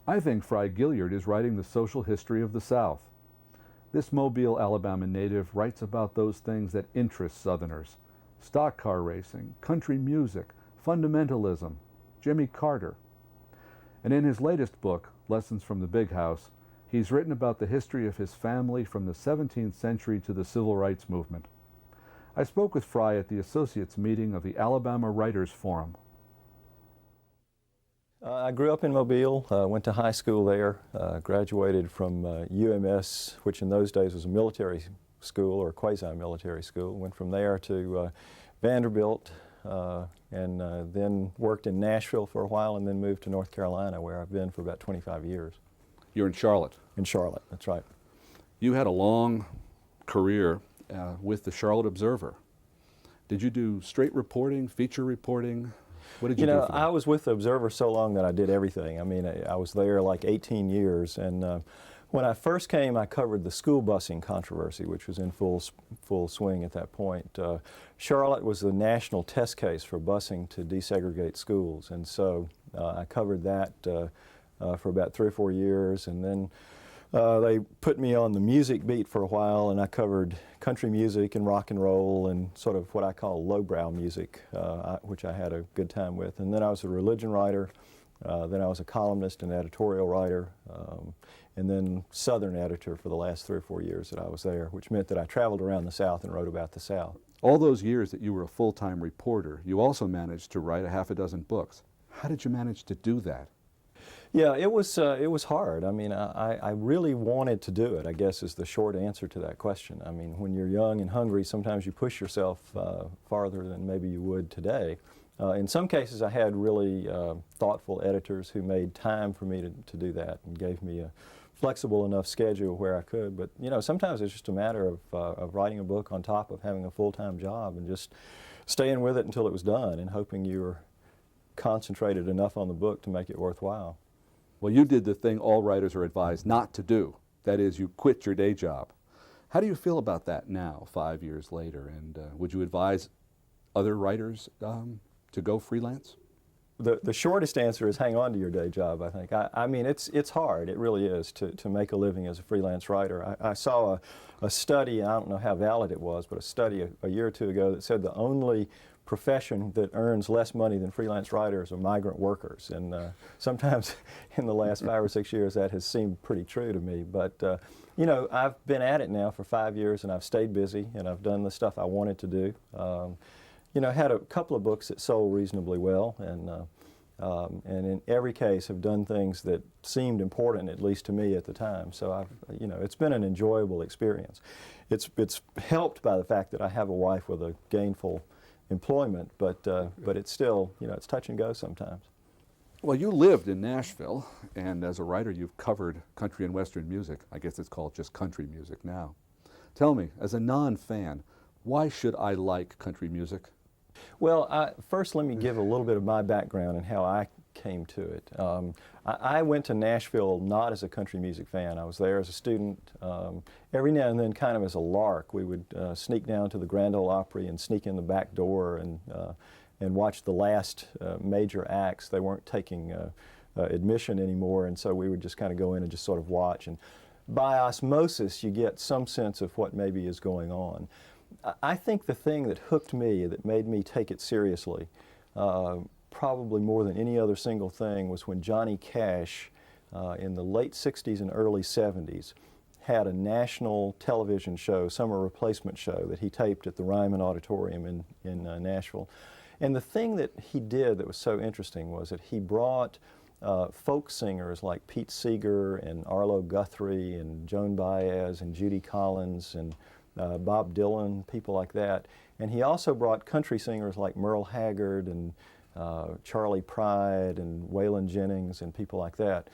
I think Frye Gaillard is writing the social history of the South. This Mobile, Alabama native writes about those things that interest Southerners: stock car racing, country music, fundamentalism, Jimmy Carter. And in his latest book, Lessons from the Big House, he's written about the history of his family from the 17th century to the Civil Rights Movement. I spoke with Frye at the Associates meeting of the Alabama Writers Forum. I grew up in Mobile, went to high school there, graduated from UMS, which in those days was a military school or a quasi-military school. Went from there to Vanderbilt and then worked in Nashville for a while and then moved to North Carolina, where I've been for about 25 years. You're in Charlotte? In Charlotte, that's right. You had a long career with the Charlotte Observer. Did you do straight reporting, feature reporting? What did you do for them? I was with the Observer so long that I did everything. I mean, I was there like 18 years, and when I first came, I covered the school busing controversy, which was in full swing at that point. Charlotte was the national test case for busing to desegregate schools, and so I covered that for about 3 or 4 years, and then they put me on the music beat for a while, and I covered country music and rock and roll and sort of what I call lowbrow music, which I had a good time with. And then I was a religion writer, then I was a columnist and editorial writer, and then Southern editor for the last 3 or 4 years that I was there, which meant that I traveled around the South and wrote about the South. All those years that you were a full-time reporter, you also managed to write a half a dozen books. How did you manage to do that? Yeah, it was hard. I mean, I really wanted to do it, I guess, is the short answer to that question. I mean, when you're young and hungry, sometimes you push yourself farther than maybe you would today. In some cases, I had really thoughtful editors who made time for me to do that and gave me a flexible enough schedule where I could. But, you know, sometimes it's just a matter of writing a book on top of having a full-time job and just staying with it until it was done and hoping you were concentrated enough on the book to make it worthwhile. Well, you did the thing all writers are advised not to do. That is, you quit your day job. How do you feel about that now, 5 years later? And would you advise other writers to go freelance? The shortest answer is hang on to your day job, I think. I mean, it's hard. It really is to make a living as a freelance writer. I saw a study, I don't know how valid it was, but a study a year or two ago that said the only profession that earns less money than freelance writers are migrant workers, and sometimes in the last 5 or 6 years that has seemed pretty true to me. But you know, I've been at it now for 5 years, and I've stayed busy, and I've done the stuff I wanted to do. You know, had a couple of books that sold reasonably well, and in every case have done things that seemed important, at least to me at the time. So you know, it's been an enjoyable experience. It's helped by the fact that I have a wife with a gainful employment, but it's still, you know, it's touch and go sometimes. Well, you lived in Nashville, and as a writer you've covered country and western music. I guess it's called just country music now. Tell me, as a non-fan, why should I like country music? Well, first let me give a little bit of my background and how I came to it. I went to Nashville not as a country music fan. I was there as a student. Every now and then, kind of as a lark, we would sneak down to the Grand Ole Opry and sneak in the back door and watch the last major acts. They weren't taking admission anymore, and so we would just kind of go in and just sort of watch. And by osmosis, you get some sense of what maybe is going on. I think the thing that hooked me, that made me take it seriously, probably more than any other single thing, was when Johnny Cash in the late 60s and early 70s had a national television show, summer replacement show, that he taped at the Ryman Auditorium in Nashville. And the thing that he did that was so interesting was that he brought folk singers like Pete Seeger and Arlo Guthrie and Joan Baez and Judy Collins and Bob Dylan, people like that. And he also brought country singers like Merle Haggard and Charlie Pride and Waylon Jennings and people like that.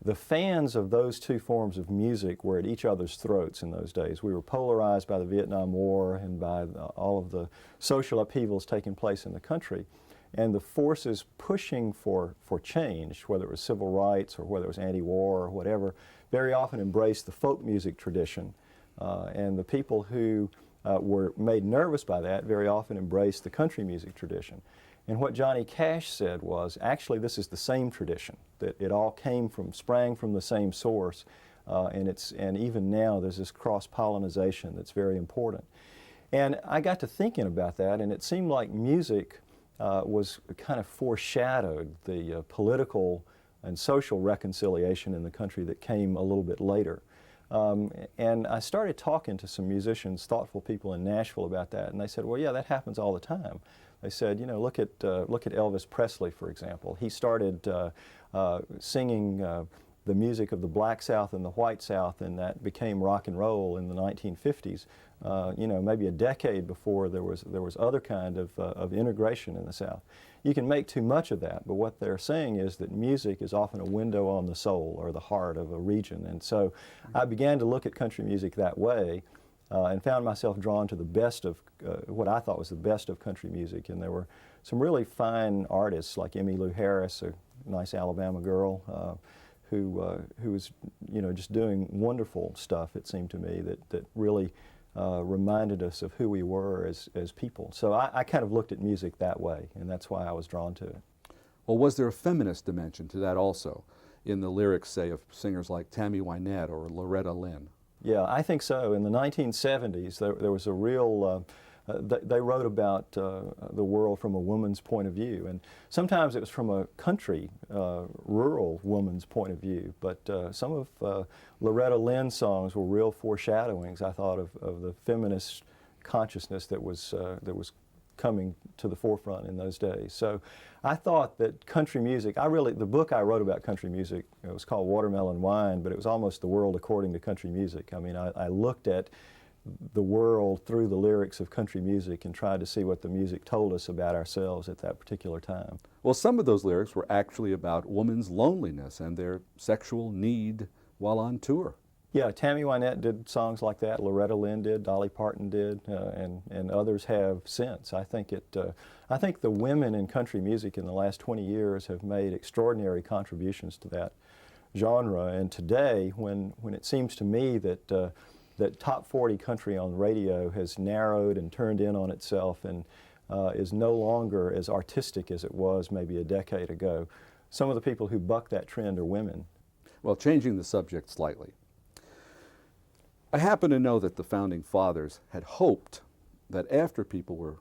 The fans of those two forms of music were at each other's throats in those days. We were polarized by the Vietnam War and by all of the social upheavals taking place in the country. And the forces pushing for change, whether it was civil rights or whether it was anti-war or whatever, very often embraced the folk music tradition. And the people who were made nervous by that very often embraced the country music tradition. And what Johnny Cash said was, actually, this is the same tradition, that it all sprang from the same source, and even now there's this cross-pollinization that's very important. And I got to thinking about that, and it seemed like music was kind of foreshadowed the political and social reconciliation in the country that came a little bit later. And I started talking to some musicians, thoughtful people in Nashville about that, and they said, well, yeah, that happens all the time. They said, you know, look at Elvis Presley, for example. He started singing the music of the Black South and the White South, and that became rock and roll in the 1950s. You know, maybe a decade before there was other kind of integration in the South. You can make too much of that, but what they're saying is that music is often a window on the soul or the heart of a region. And so I began to look at country music that way, and found myself drawn to the best of what I thought was the best of country music. And there were some really fine artists like Emmylou Harris, a nice Alabama girl, who was, you know, just doing wonderful stuff, it seemed to me, that really reminded us of who we were as people. So I kind of looked at music that way, and that's why I was drawn to it. Well, was there a feminist dimension to that also, in the lyrics, say, of singers like Tammy Wynette or Loretta Lynn? Yeah, I think so. In the 1970s, there was a real, they wrote about the world from a woman's point of view, and sometimes it was from a country, rural woman's point of view, but some of Loretta Lynn's songs were real foreshadowings, I thought, of the feminist consciousness that was coming to the forefront in those days. So I thought that country music, the book I wrote about country music, it was called Watermelon Wine, but it was almost the world according to country music. I mean, I looked at the world through the lyrics of country music and tried to see what the music told us about ourselves at that particular time. Well, some of those lyrics were actually about women's loneliness and their sexual need while on tour. Yeah, Tammy Wynette did songs like that. Loretta Lynn did. Dolly Parton did, and others have since. I think the women in country music in the last 20 years have made extraordinary contributions to that genre. And today, when it seems to me that that top 40 country on radio has narrowed and turned in on itself and is no longer as artistic as it was maybe a decade ago, some of the people who buck that trend are women. Well, changing the subject slightly, I happen to know that the Founding Fathers had hoped that after people were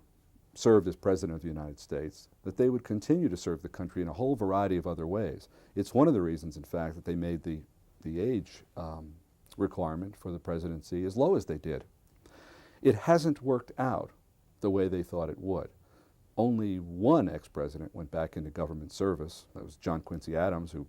served as President of the United States, that they would continue to serve the country in a whole variety of other ways. It's one of the reasons, in fact, that they made the age requirement for the presidency as low as they did. It hasn't worked out the way they thought it would. Only one ex-president went back into government service. That was John Quincy Adams, who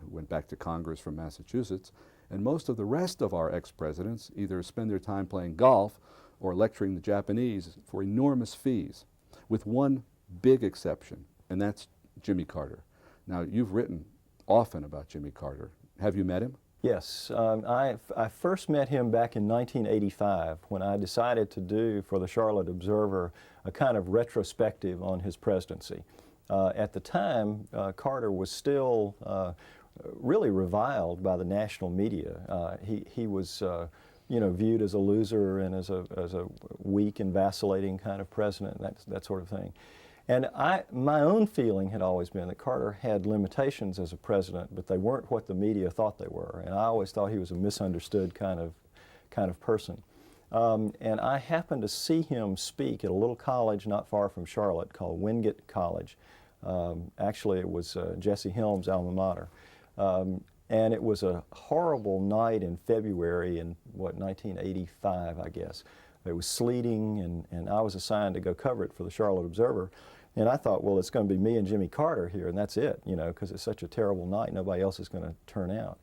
went back to Congress from Massachusetts. And most of the rest of our ex-presidents either spend their time playing golf or lecturing the Japanese for enormous fees, with one big exception, and that's Jimmy Carter. Now, you've written often about Jimmy Carter. Have you met him? Yes. I first met him back in 1985 when I decided to do for the Charlotte Observer a kind of retrospective on his presidency. At the time, Carter was still really reviled by the national media. He was you know, viewed as a loser and as a weak and vacillating kind of president, that sort of thing. And my own feeling had always been that Carter had limitations as a president, but they weren't what the media thought they were. And I always thought he was a misunderstood kind of person. And I happened to see him speak at a little college not far from Charlotte called Wingate College. Actually, it was Jesse Helms' alma mater. And it was a horrible night in February in, 1985, I guess. It was sleeting, and I was assigned to go cover it for the Charlotte Observer. And I thought, well, it's going to be me and Jimmy Carter here, and that's it, you know, because it's such a terrible night. Nobody else is going to turn out.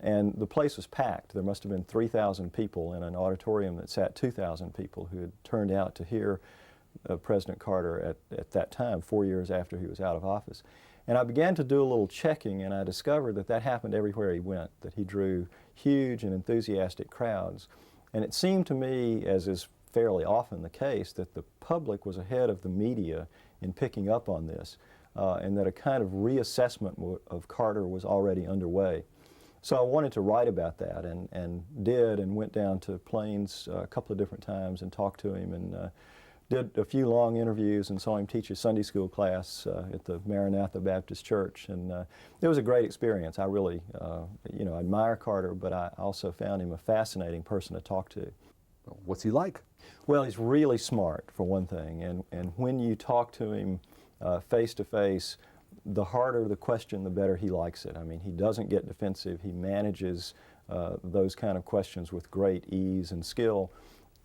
And the place was packed. There must have been 3,000 people in an auditorium that sat 2,000 people who had turned out to hear President Carter at that time, 4 years after he was out of office. And I began to do a little checking, and I discovered that happened everywhere he went, that he drew huge and enthusiastic crowds. And it seemed to me, as is fairly often the case, that the public was ahead of the media in picking up on this, and that a kind of reassessment of Carter was already underway. So I wanted to write about that, and did, and went down to Plains a couple of different times and talked to him, and did a few long interviews and saw him teach a Sunday school class at the Maranatha Baptist Church, and it was a great experience. I really, admire Carter, but I also found him a fascinating person to talk to. What's he like? Well, he's really smart, for one thing, and when you talk to him face to face, the harder the question, the better he likes it. I mean, he doesn't get defensive. He manages those kind of questions with great ease and skill,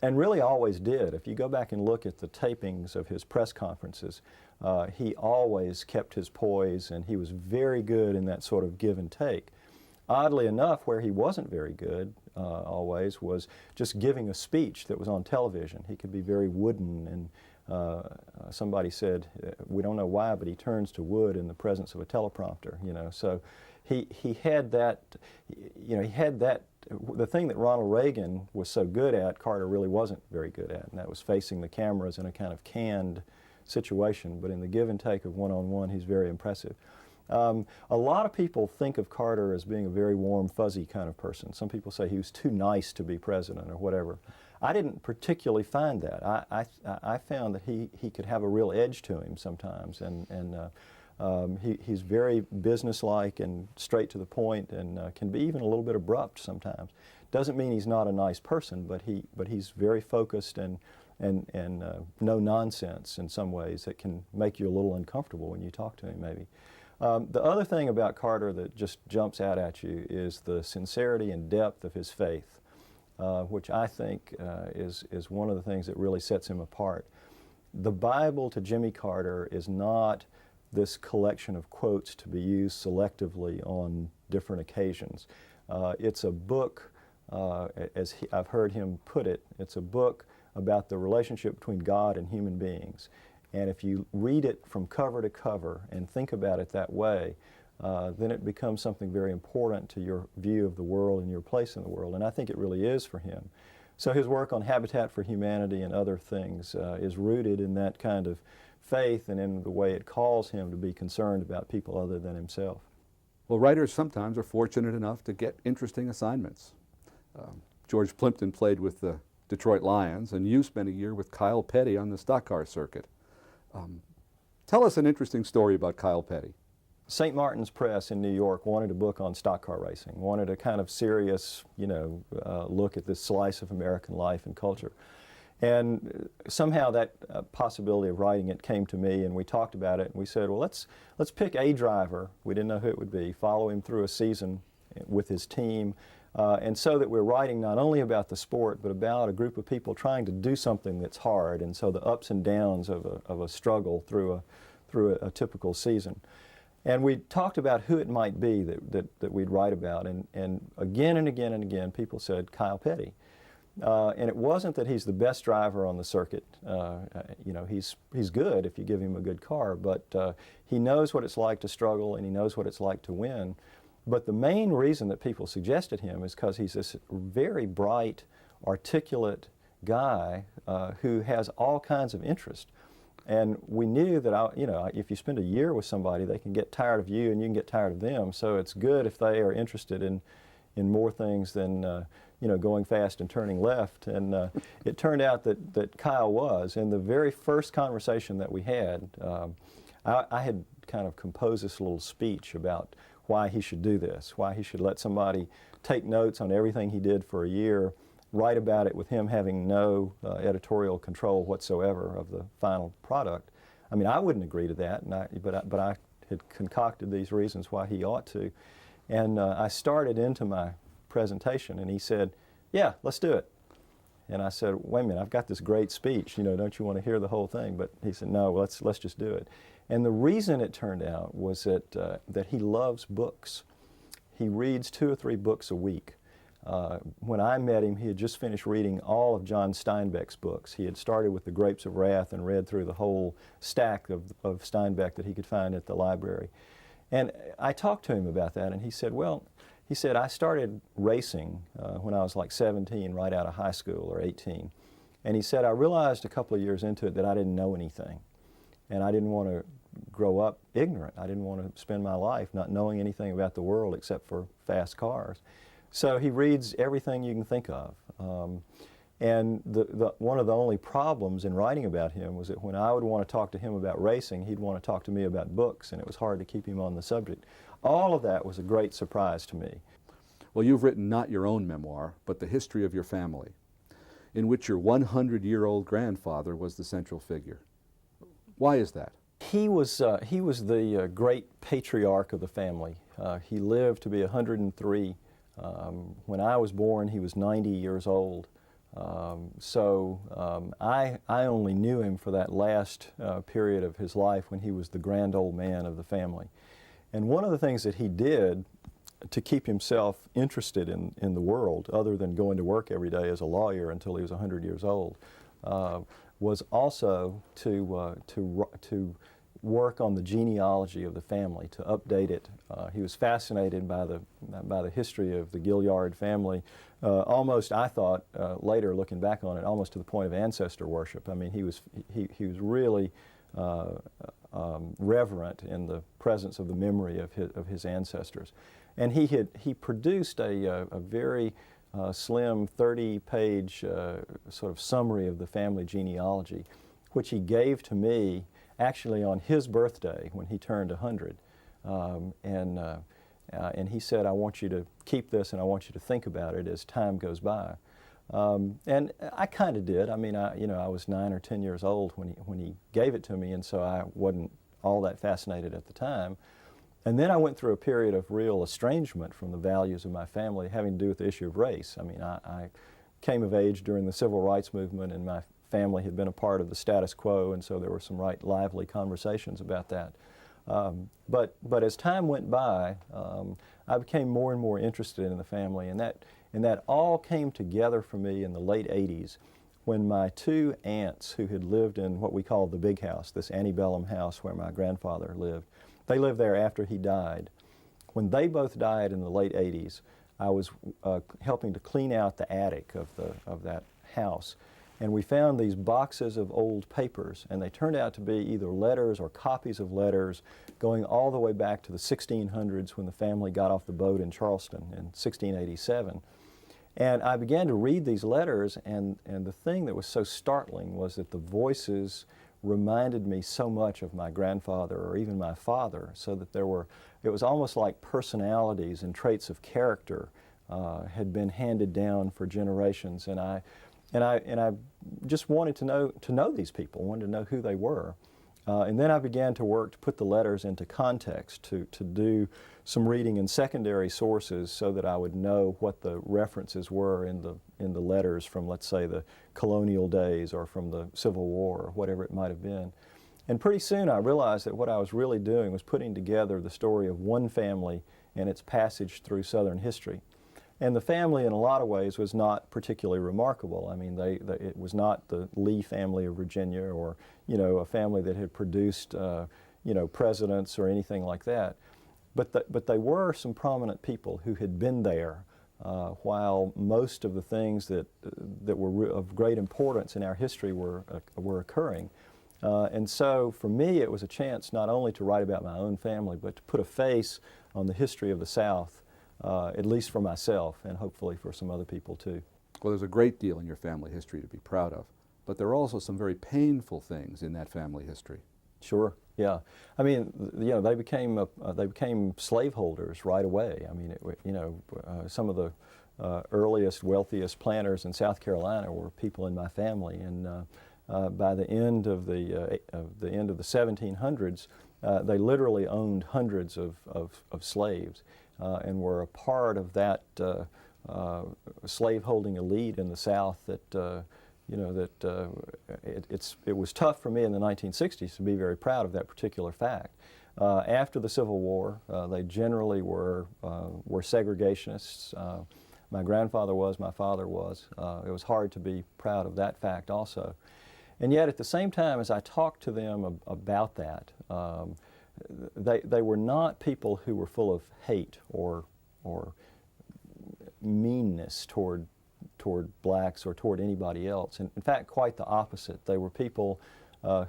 and really always did. If you go back and look at the tapings of his press conferences, he always kept his poise, and he was very good in that sort of give and take. Oddly enough, where he wasn't very good always was just giving a speech that was on television. He could be very wooden, and somebody said, we don't know why, but he turns to wood in the presence of a teleprompter, So he had that, the thing that Ronald Reagan was so good at, Carter really wasn't very good at, and that was facing the cameras in a kind of canned situation. But in the give and take of one-on-one, he's very impressive. A lot of people think of Carter as being a very warm, fuzzy kind of person. Some people say he was too nice to be president or whatever. I didn't particularly find that. I found that he could have a real edge to him sometimes, and he's very businesslike and straight to the point, and can be even a little bit abrupt sometimes. Doesn't mean he's not a nice person, but he's very focused and no nonsense in some ways that can make you a little uncomfortable when you talk to him, maybe. The other thing about Carter that just jumps out at you is the sincerity and depth of his faith, which I think is one of the things that really sets him apart. The Bible to Jimmy Carter is not this collection of quotes to be used selectively on different occasions. It's a book, I've heard him put it, it's a book about the relationship between God and human beings. And if you read it from cover to cover and think about it that way, then it becomes something very important to your view of the world and your place in the world. And I think it really is for him. So his work on Habitat for Humanity and other things is rooted in that kind of faith and in the way it calls him to be concerned about people other than himself. Well, writers sometimes are fortunate enough to get interesting assignments. George Plimpton played with the Detroit Lions, and you spent a year with Kyle Petty on the stock car circuit. Tell us an interesting story about Kyle Petty. St. Martin's Press in New York wanted a book on stock car racing, wanted a kind of serious, look at this slice of American life and culture. And somehow that possibility of writing it came to me, and we talked about it, and we said, well, let's pick a driver. We didn't know who it would be, follow him through a season with his team, and so that we're writing not only about the sport, but about a group of people trying to do something that's hard, and so the ups and downs of a struggle through a typical season. And we talked about who it might be that we'd write about, and again and again and again, people said Kyle Petty. And it wasn't that he's the best driver on the circuit. He's good if you give him a good car, but he knows what it's like to struggle, and he knows what it's like to win. But the main reason that people suggested him is because he's this very bright, articulate guy who has all kinds of interest. And we knew that, if you spend a year with somebody, they can get tired of you and you can get tired of them. So it's good if they are interested in more things than going fast and turning left. And it turned out that Kyle was. In the very first conversation that we had, I had kind of composed this little speech about why he should do this, why he should let somebody take notes on everything he did for a year, write about it with him having no editorial control whatsoever of the final product. I mean, I wouldn't agree to that, but I had concocted these reasons why he ought to. And I started into my presentation, and he said, yeah, let's do it. And I said, wait a minute, I've got this great speech, don't you want to hear the whole thing? But he said, no, let's just do it. And the reason it turned out was that he loves books. He reads 2 or 3 books a week. When I met him, he had just finished reading all of John Steinbeck's books. He had started with The Grapes of Wrath and read through the whole stack of Steinbeck that he could find at the library. And I talked to him about that, and he said, I started racing when I was like 17, right out of high school, or 18. And he said, I realized a couple of years into it that I didn't know anything. And I didn't want to grow up ignorant. I didn't want to spend my life not knowing anything about the world except for fast cars. So he reads everything you can think of. And one of the only problems in writing about him was that when I would want to talk to him about racing, he'd want to talk to me about books, and it was hard to keep him on the subject. All of that was a great surprise to me. Well, you've written not your own memoir, but the history of your family, in which your 100-year-old grandfather was the central figure. Why is that? He was the great patriarch of the family. He lived to be 103. When I was born, he was 90 years old. I only knew him for that last period of his life when he was the grand old man of the family. And one of the things that he did to keep himself interested in the world, other than going to work every day as a lawyer until he was 100 years old, was also to work on the genealogy of the family, to update it. He was fascinated by the history of the Gaillard family, almost, I thought, later looking back on it, almost to the point of ancestor worship. I mean, he was really reverent in the presence of the memory of his ancestors. And he produced a very slim 30-page sort of summary of the family genealogy, which he gave to me actually on his birthday when he turned 100. And he said, I want you to keep this and I want you to think about it as time goes by. And I kind of did. I mean, I was 9 or 10 years old when he gave it to me, and so I wasn't all that fascinated at the time. And then I went through a period of real estrangement from the values of my family having to do with the issue of race. I mean, I came of age during the civil rights movement, and my family had been a part of the status quo, and so there were some right lively conversations about that. But as time went by, I became more and more interested in the family, and that all came together for me in the late 80s when my two aunts, who had lived in what we call the big house, this antebellum house where my grandfather lived, they lived there after he died. When they both died in the late 80s, I was helping to clean out the attic of that house. And we found these boxes of old papers, and they turned out to be either letters or copies of letters going all the way back to the 1600s when the family got off the boat in Charleston in 1687. And I began to read these letters, and the thing that was so startling was that the voices reminded me so much of my grandfather or even my father, so that it was almost like personalities and traits of character had been handed down for generations. And I just wanted to know these people, wanted to know who they were. And then I began to work to put the letters into context, to do some reading in secondary sources so that I would know what the references were in the letters from, let's say, the colonial days or from the Civil War or whatever it might have been. And pretty soon I realized that what I was really doing was putting together the story of one family and its passage through Southern history. And the family, in a lot of ways, was not particularly remarkable. I mean, it was not the Lee family of Virginia, or a family that had produced presidents or anything like that. But they were some prominent people who had been there while most of the things that were of great importance in our history were occurring. And so for me, it was a chance not only to write about my own family, but to put a face on the history of the South. At least for myself, and hopefully for some other people too. Well, there's a great deal in your family history to be proud of, but there are also some very painful things in that family history. Sure, yeah. I mean, they became slaveholders right away. I mean, some of the earliest, wealthiest planters in South Carolina were people in my family, and by the end of the 1700s, they literally owned hundreds of slaves. And were a part of that slaveholding elite in the South that, it was tough for me in the 1960s to be very proud of that particular fact. After the Civil War, they generally were segregationists. My grandfather was, my father was. It was hard to be proud of that fact also. And yet at the same time, as I talked to them about that, they were not people who were full of hate or meanness toward blacks or toward anybody else. In fact, quite the opposite. They were people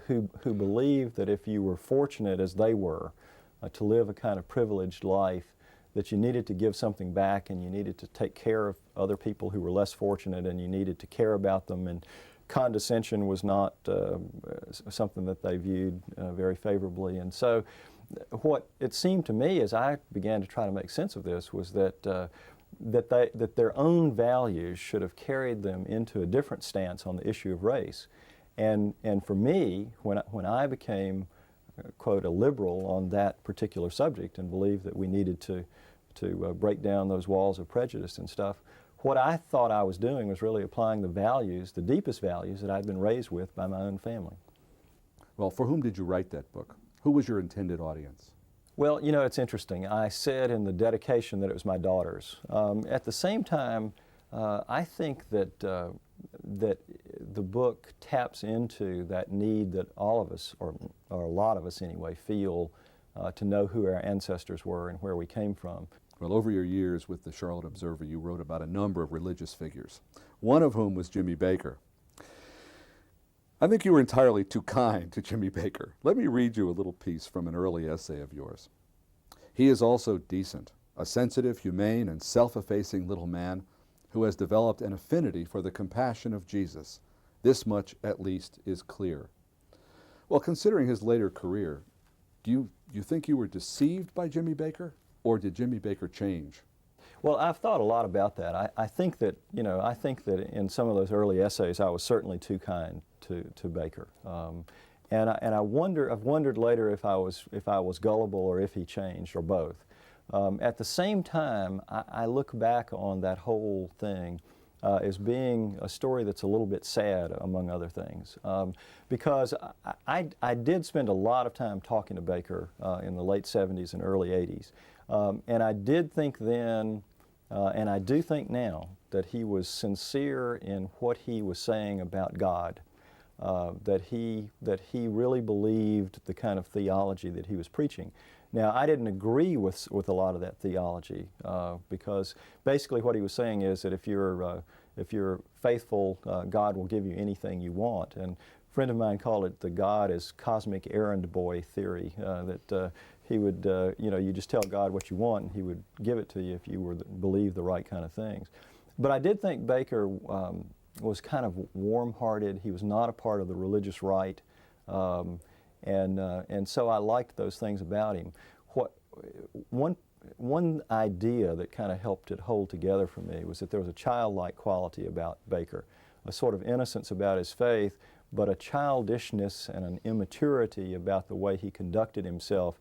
who believed that if you were fortunate as they were to live a kind of privileged life, that you needed to give something back, and you needed to take care of other people who were less fortunate, and you needed to care about them, and condescension was not something that they viewed very favorably. And so what it seemed to me as I began to try to make sense of this was that that their own values should have carried them into a different stance on the issue of race. And for me, when I became, quote, a liberal on that particular subject and believed that we needed to break down those walls of prejudice and stuff, what I thought I was doing was really applying the values, the deepest values that I'd been raised with by my own family. Well, for whom did you write that book? Who was your intended audience? Well, you know, it's interesting. I said in the dedication that it was my daughters. At the same time, I think that that the book taps into that need that all of us, or a lot of us anyway, feel to know who our ancestors were and where we came from. Well, over your years with the Charlotte Observer, you wrote about a number of religious figures, one of whom was Jimmy Bakker. I think you were entirely too kind to Jimmy Bakker. Let me read you a little piece from an early essay of yours. He is also decent, a sensitive, humane, and self-effacing little man who has developed an affinity for the compassion of Jesus. This much, at least, is clear. Well, considering his later career, do you think you were deceived by Jimmy Bakker, or did Jimmy Bakker change? Well, I've thought a lot about that. I think that, you know, I think that in some of those early essays I was certainly too kind to Bakker. And I've wondered later if I was gullible or if he changed, or both. At the same time, I look back on that whole thing as being a story that's a little bit sad, among other things, because I did spend a lot of time talking to Bakker in the late 70s and early 80s. And I did think then, and I do think now, that he was sincere in what he was saying about God, that he really believed the kind of theology that he was preaching. Now, I didn't agree with a lot of that theology, because basically what he was saying is that if you're faithful, God will give you anything you want. And a friend of mine called it the God is cosmic errand boy theory, that he would, you know, you just tell God what you want and he would give it to you if you believe the right kind of things. But I did think Bakker was kind of warm-hearted. He was not a part of the religious right, and so I liked those things about him. One idea that kind of helped it hold together for me was that there was a childlike quality about Bakker, a sort of innocence about his faith, but a childishness and an immaturity about the way he conducted himself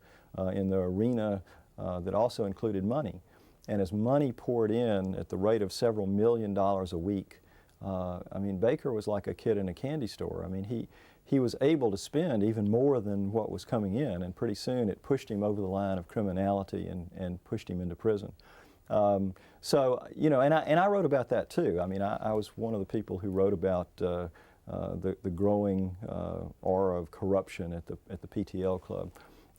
in the arena that also included money. And as money poured in at the rate of several $1 million a week, I mean, Bakker was like a kid in a candy store. I mean, he was able to spend even more than what was coming in, and pretty soon it pushed him over the line of criminality and pushed him into prison. So, you know, and I wrote about that too. I mean, I was one of the people who wrote about the growing aura of corruption at the PTL Club.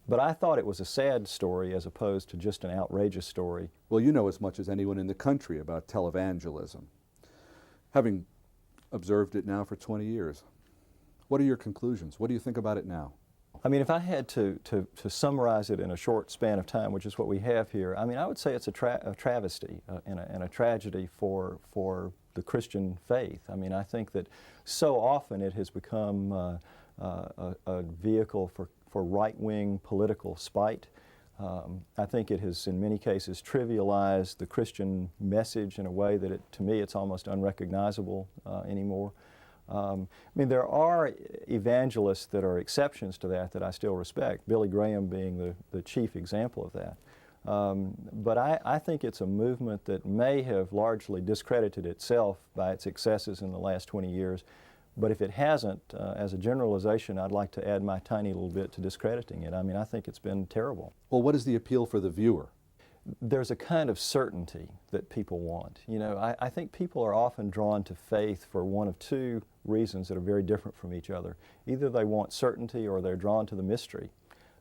But I thought it was a sad story as opposed to just an outrageous story. Well, you know as much as anyone in the country about televangelism. Having observed it now for 20 years, what are your conclusions? What do you think about it now? I mean, if I had to summarize it in a short span of time, which is what we have here, I mean, I would say it's a travesty and a tragedy for the Christian faith. I mean, I think that so often it has become a vehicle for right-wing political spite. I think it has, in many cases, trivialized the Christian message in a way that, to me, it's almost unrecognizable anymore. I mean, there are evangelists that are exceptions to that I still respect, Billy Graham being the chief example of that. But I think it's a movement that may have largely discredited itself by its excesses in the last 20 years. But if it hasn't, as a generalization, I'd like to add my tiny little bit to discrediting it. I mean, I think it's been terrible. Well, what is the appeal for the viewer? There's a kind of certainty that people want. You know, I think people are often drawn to faith for one of two reasons that are very different from each other. Either they want certainty or they're drawn to the mystery.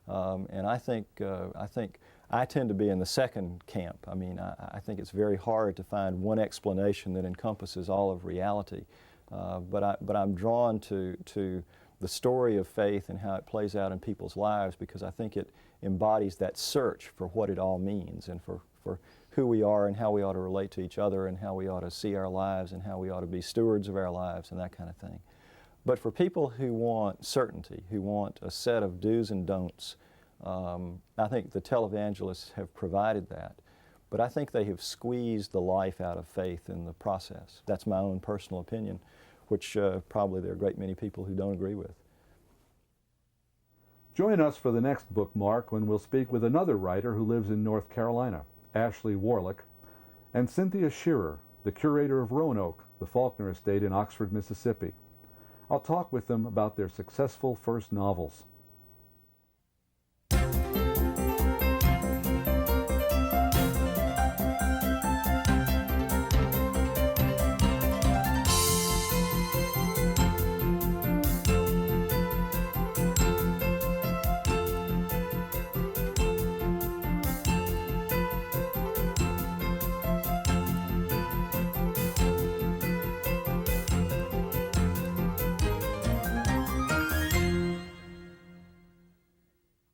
And I think I tend to be in the second camp. I mean, I think it's very hard to find one explanation that encompasses all of reality. But I'm drawn to the story of faith and how it plays out in people's lives, because I think it embodies that search for what it all means and for who we are and how we ought to relate to each other and how we ought to see our lives and how we ought to be stewards of our lives and that kind of thing. But for people who want certainty, who want a set of do's and don'ts, I think the televangelists have provided that. But I think they have squeezed the life out of faith in the process. That's my own personal opinion, which probably there are a great many people who don't agree with. Join us for the next Bookmark when we'll speak with another writer who lives in North Carolina, Ashley Warlick, and Cynthia Shearer, the curator of Roanoke, the Faulkner Estate in Oxford, Mississippi. I'll talk with them about their successful first novels.